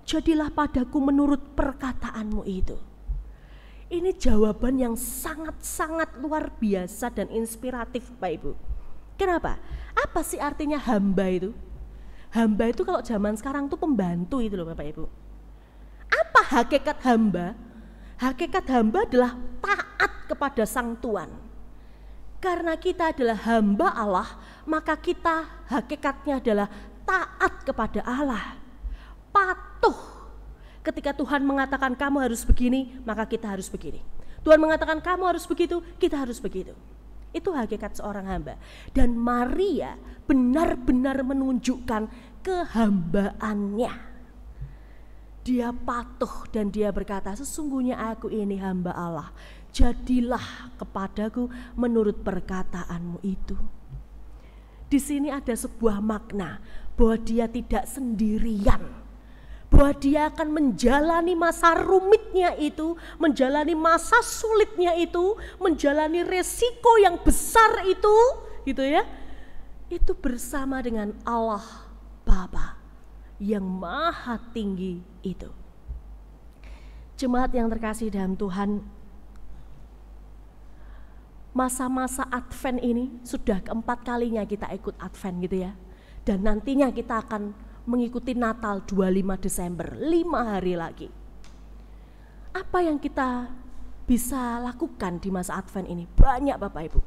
[SPEAKER 2] Jadilah padaku menurut perkataanmu itu. Ini jawaban yang sangat-sangat luar biasa dan inspiratif Pak Ibu. Kenapa? Apa sih artinya hamba itu? Hamba itu kalau zaman sekarang tuh pembantu itu loh Bapak Ibu. Apa hakikat hamba? Hakikat hamba adalah taat kepada Sang Tuan. Karena kita adalah hamba Allah, maka kita hakikatnya adalah taat kepada Allah. Patuh. Ketika Tuhan mengatakan kamu harus begini, maka kita harus begini. Tuhan mengatakan kamu harus begitu, kita harus begitu. Itu hakikat seorang hamba. Dan Maria benar-benar menunjukkan kehambaannya. Dia patuh dan dia berkata, sesungguhnya aku ini hamba Allah. Jadilah kepadaku menurut perkataanmu itu. Di sini ada sebuah makna bahwa dia tidak sendirian. Bahwa dia akan menjalani masa rumitnya itu, menjalani masa sulitnya itu, menjalani resiko yang besar itu, gitu ya. Itu bersama dengan Allah Bapa yang maha tinggi itu. Jemaat yang terkasih dalam Tuhan, masa-masa Advent ini sudah keempat kalinya kita ikut Advent gitu ya. Dan nantinya kita akan mengikuti Natal 25 Desember, 5 hari lagi. Apa yang kita bisa lakukan di masa Advent ini? Banyak Bapak Ibu.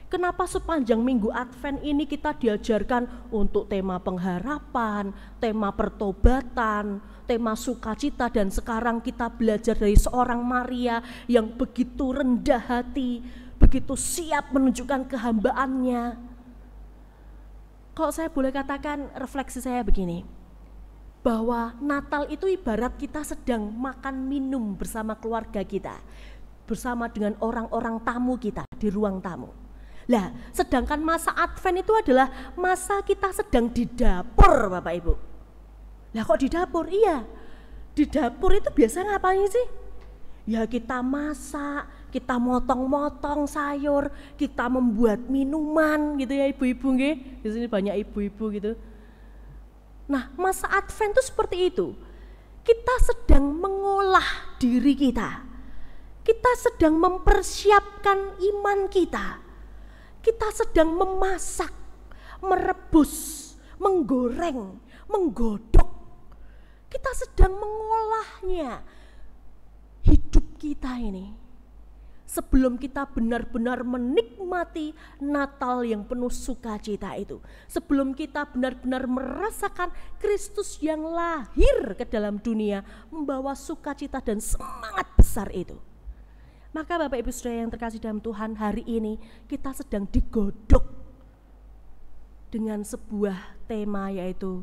[SPEAKER 2] Kenapa sepanjang minggu Advent ini kita diajarkan untuk tema pengharapan, tema pertobatan, tema sukacita, dan sekarang kita belajar dari seorang Maria yang begitu rendah hati, begitu siap menunjukkan kehambaannya. Kalau saya boleh katakan, refleksi saya begini, bahwa Natal itu ibarat kita sedang makan minum bersama keluarga kita, bersama dengan orang-orang tamu kita di ruang tamu. Lah, sedangkan masa Advent itu adalah masa kita sedang di dapur Bapak Ibu. Lah kok di dapur? Iya, di dapur itu biasa ngapain sih? Ya kita masak, kita motong-motong sayur, kita membuat minuman gitu ya ibu-ibu nggih. Di sini banyak ibu-ibu gitu. Nah, masa Advent itu seperti itu. Kita sedang mengolah diri kita. Kita sedang mempersiapkan iman kita. Kita sedang memasak, merebus, menggoreng, menggodok. Kita sedang mengolahnya hidup kita ini. Sebelum kita benar-benar menikmati Natal yang penuh sukacita itu, sebelum kita benar-benar merasakan Kristus yang lahir ke dalam dunia membawa sukacita dan semangat besar itu, maka Bapak Ibu Saudara yang terkasih dalam Tuhan, hari ini kita sedang digodok dengan sebuah tema, yaitu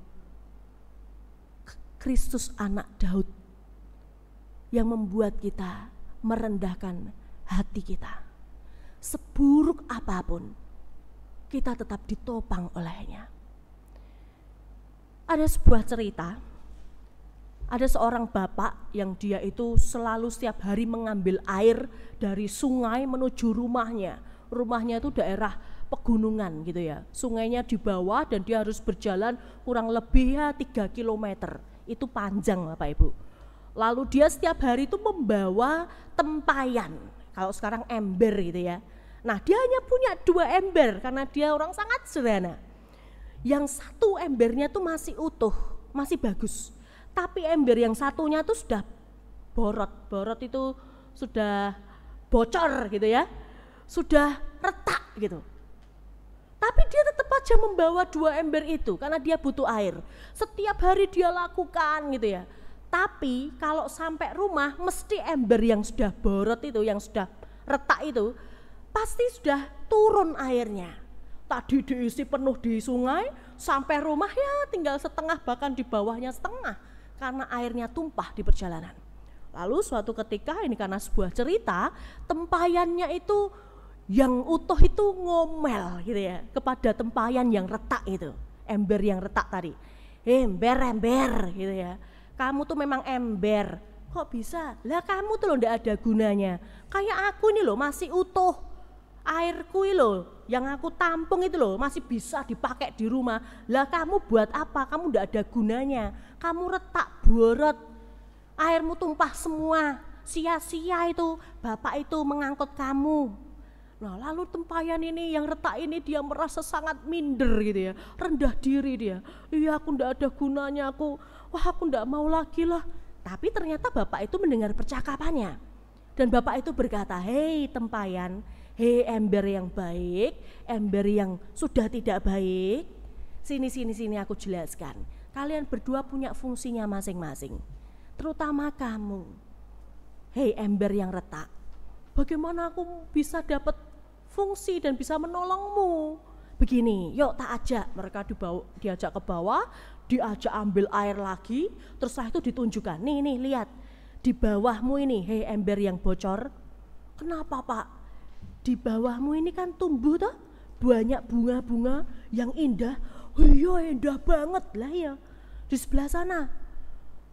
[SPEAKER 2] Kristus anak Daud, yang membuat kita merendahkan hati kita. Seburuk apapun, kita tetap ditopang olehnya. Ada sebuah cerita, ada seorang bapak yang dia itu selalu setiap hari mengambil air dari sungai menuju rumahnya. Rumahnya itu daerah pegunungan gitu ya. Sungainya di bawah dan dia harus berjalan kurang lebih 3 kilometer. Itu panjang Bapak Ibu. Lalu dia setiap hari itu membawa tempayan, kalau sekarang ember gitu ya. Nah, dia hanya punya 2 ember karena dia orang sangat sederhana. Yang satu embernya tuh masih utuh, masih bagus. Tapi ember yang satunya tuh sudah borot itu sudah bocor gitu ya. Sudah retak gitu. Tapi dia tetap aja membawa 2 ember itu karena dia butuh air. Setiap hari dia lakukan gitu ya. Tapi kalau sampai rumah mesti ember yang sudah borot itu, yang sudah retak itu pasti sudah turun airnya. Tadi diisi penuh di sungai, sampai rumah ya tinggal setengah, bahkan di bawahnya setengah karena airnya tumpah di perjalanan. Lalu suatu ketika, ini karena sebuah cerita, tempayannya itu yang utuh itu ngomel gitu ya kepada tempayan yang retak itu, ember yang retak tadi. Ember gitu ya. Kamu tuh memang ember, kok bisa? Lah kamu tuh loh ndak ada gunanya. Kayak aku ini loh masih utuh, airku ini loh yang aku tampung itu loh masih bisa dipakai di rumah. Lah kamu buat apa? Kamu ndak ada gunanya. Kamu retak, borot, airmu tumpah semua. Sia-sia itu bapak itu mengangkut kamu. Nah, lalu tempayan ini yang retak ini dia merasa sangat minder gitu ya, rendah diri dia. Iya, aku ndak ada gunanya, aku ndak mau lagi lah. Tapi ternyata bapak itu mendengar percakapannya. Dan bapak itu berkata, hei tempayan, hei ember yang baik, ember yang sudah tidak baik. Sini aku jelaskan. Kalian berdua punya fungsinya masing-masing. Terutama kamu, hei ember yang retak. Bagaimana aku bisa dapat fungsi dan bisa menolongmu? Begini, yuk tak ajak. Mereka diajak ke bawah, diajak ambil air lagi, terus setelah itu ditunjukkan, nih lihat, di bawahmu ini, hei ember yang bocor. Kenapa Pak? Di bawahmu ini kan tumbuh toh, banyak bunga-bunga yang indah. Oh iya, indah banget lah ya. Di sebelah sana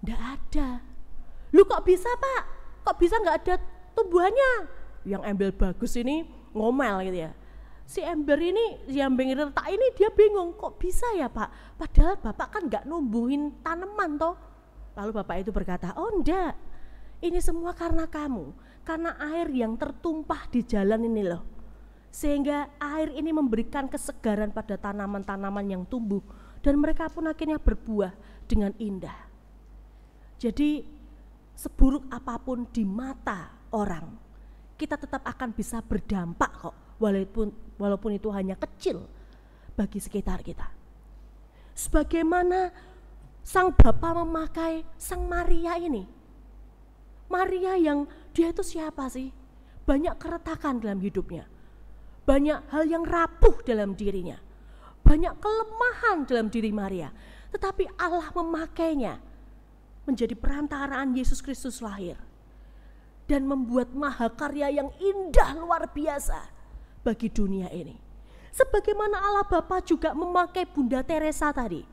[SPEAKER 2] nggak ada. Lu kok bisa Pak? Kok bisa nggak ada tumbuhannya? Yang ember bagus ini ngomel gitu ya. Si ember ini, yang ember retak ini dia bingung, kok bisa ya Pak? Padahal Bapak kan nggak numbuhin tanaman toh. Lalu Bapak itu berkata, oh enggak, ini semua karena kamu, karena air yang tertumpah di jalan ini loh. Sehingga air ini memberikan kesegaran pada tanaman-tanaman yang tumbuh dan mereka pun akhirnya berbuah dengan indah. Jadi seburuk apapun di mata orang, kita tetap akan bisa berdampak kok, walaupun itu hanya kecil bagi sekitar kita. Sebagaimana Sang Bapa memakai Sang Maria ini. Maria yang dia itu siapa sih? Banyak keretakan dalam hidupnya. Banyak hal yang rapuh dalam dirinya. Banyak kelemahan dalam diri Maria. Tetapi Allah memakainya menjadi perantaraan Yesus Kristus lahir. Dan membuat mahakarya yang indah luar biasa bagi dunia ini. Sebagaimana Allah Bapa juga memakai Bunda Teresa tadi.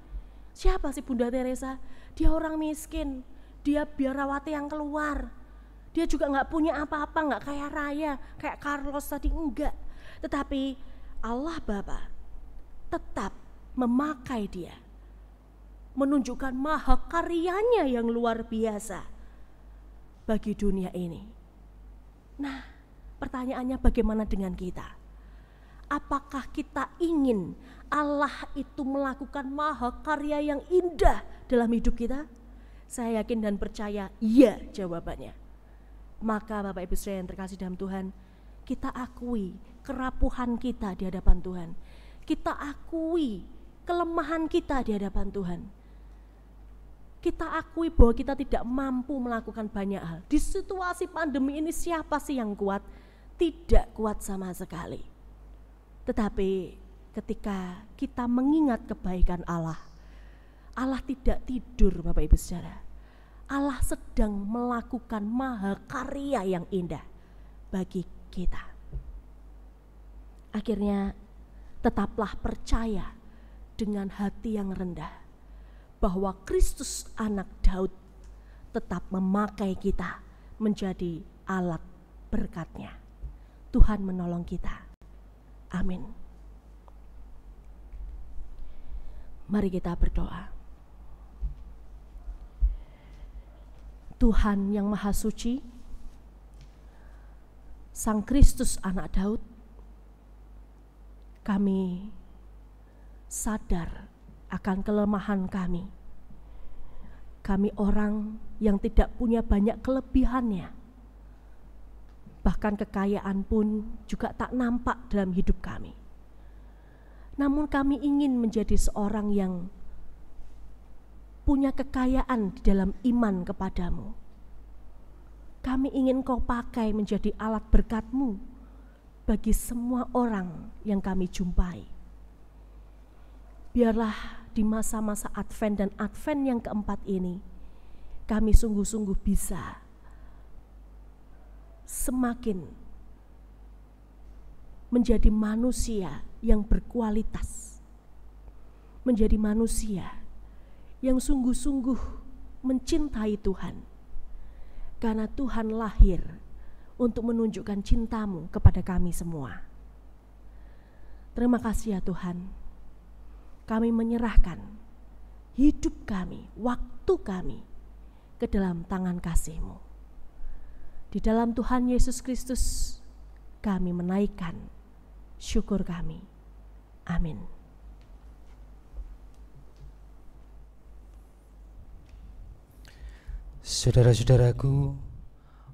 [SPEAKER 2] Siapa sih Bunda Teresa? Dia orang miskin, dia biarawati yang keluar. Dia juga gak punya apa-apa, gak kaya raya, kayak Carlos tadi, enggak. Tetapi Allah Bapa tetap memakai dia, menunjukkan mahakaryanya yang luar biasa bagi dunia ini. Nah, pertanyaannya bagaimana dengan kita? Apakah kita ingin Allah itu melakukan mahakarya yang indah dalam hidup kita? Saya yakin dan percaya iya jawabannya. Maka Bapak Ibu Saudara yang terkasih dalam Tuhan, kita akui kerapuhan kita di hadapan Tuhan. Kita akui kelemahan kita di hadapan Tuhan. Kita akui bahwa kita tidak mampu melakukan banyak hal. Di situasi pandemi ini siapa sih yang kuat? Tidak kuat sama sekali. Tetapi ketika kita mengingat kebaikan Allah, Allah tidak tidur Bapak Ibu Saudara. Allah sedang melakukan mahakarya yang indah bagi kita. Akhirnya tetaplah percaya dengan hati yang rendah bahwa Kristus anak Daud tetap memakai kita menjadi alat berkat-Nya. Tuhan menolong kita. Amin. Mari kita berdoa. Tuhan yang Maha Suci, Sang Kristus anak Daud, kami sadar akan kelemahan kami. Kami orang yang tidak punya banyak kelebihannya. Bahkan kekayaan pun juga tak nampak dalam hidup kami. Namun kami ingin menjadi seorang yang punya kekayaan di dalam iman kepadamu. Kami ingin Kau pakai menjadi alat berkat-Mu bagi semua orang yang kami jumpai. Biarlah di masa-masa Advent dan Advent yang keempat ini, kami sungguh-sungguh bisa semakin menjadi manusia yang berkualitas, menjadi manusia yang sungguh-sungguh mencintai Tuhan, karena Tuhan lahir untuk menunjukkan cinta-Mu kepada kami semua. Terima kasih ya Tuhan, kami menyerahkan hidup kami, waktu kami ke dalam tangan kasih-Mu. Di dalam Tuhan Yesus Kristus kami menaikkan syukur kami. Amin.
[SPEAKER 3] Saudara-saudaraku,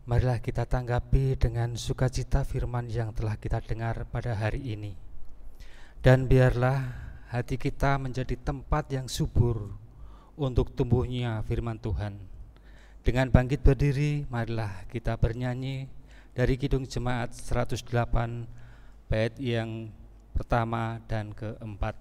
[SPEAKER 3] marilah kita tanggapi dengan sukacita firman yang telah kita dengar pada hari ini. Dan biarlah hati kita menjadi tempat yang subur untuk tumbuhnya firman Tuhan. Dengan bangkit berdiri, marilah kita bernyanyi dari Kidung Jemaat 108 bait yang pertama dan keempat.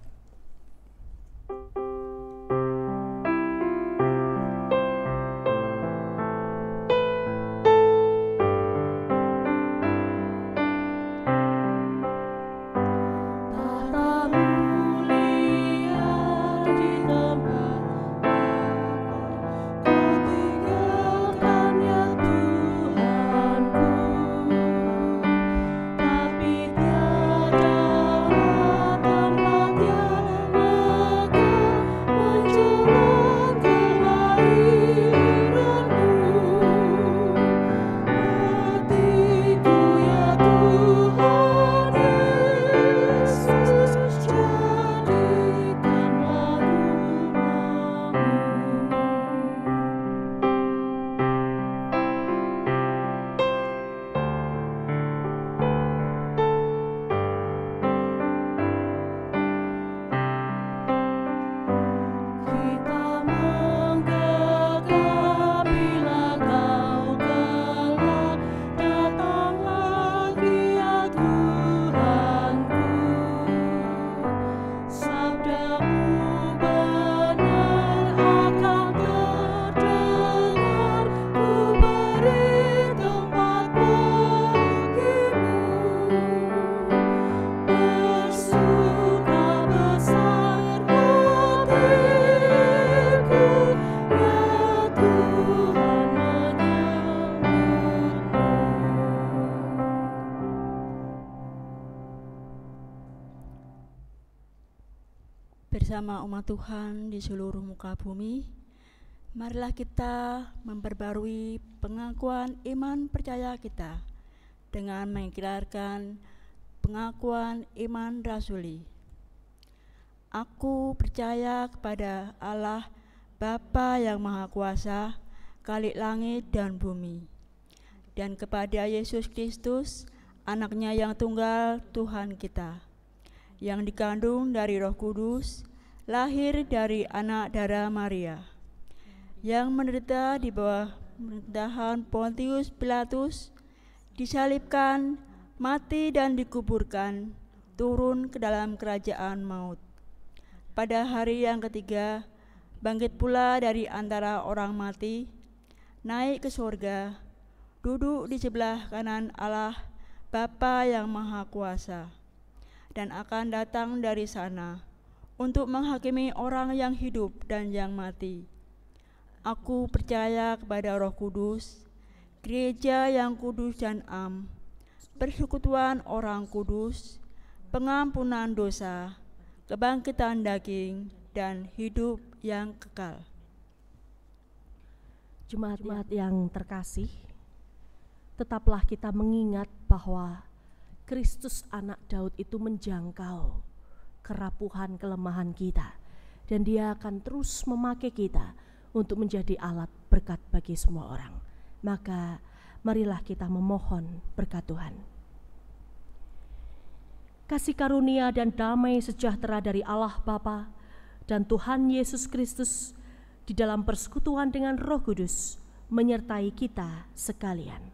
[SPEAKER 2] Tapi tiada tempat yang
[SPEAKER 1] bersama umat Tuhan di seluruh muka bumi, marilah kita memperbarui pengakuan iman percaya kita dengan mengikrarkan pengakuan iman rasuli. Aku percaya kepada Allah Bapa yang Maha Kuasa, Khalik langit dan bumi, dan kepada Yesus Kristus, Anaknya yang tunggal Tuhan kita, yang dikandung dari Roh Kudus, lahir dari anak darah Maria, yang menderita di bawah pemerintahan Pontius Pilatus, disalibkan, mati dan dikuburkan, turun ke dalam kerajaan maut. Pada hari yang ketiga, bangkit pula dari antara orang mati, naik ke surga, duduk di sebelah kanan Allah Bapa yang Maha Kuasa, dan akan datang dari sana untuk menghakimi orang yang hidup dan yang mati. Aku percaya kepada Roh Kudus, gereja yang kudus dan am, persekutuan orang kudus, pengampunan dosa, kebangkitan daging, dan hidup yang kekal.
[SPEAKER 2] Jemaat yang terkasih, tetaplah kita mengingat bahwa Kristus anak Daud itu menjangkau kerapuhan kelemahan kita, dan Dia akan terus memakai kita untuk menjadi alat berkat bagi semua orang. Maka marilah kita memohon berkat Tuhan. Kasih karunia dan damai sejahtera dari Allah Bapa dan Tuhan Yesus Kristus di dalam persekutuan dengan Roh Kudus menyertai kita sekalian.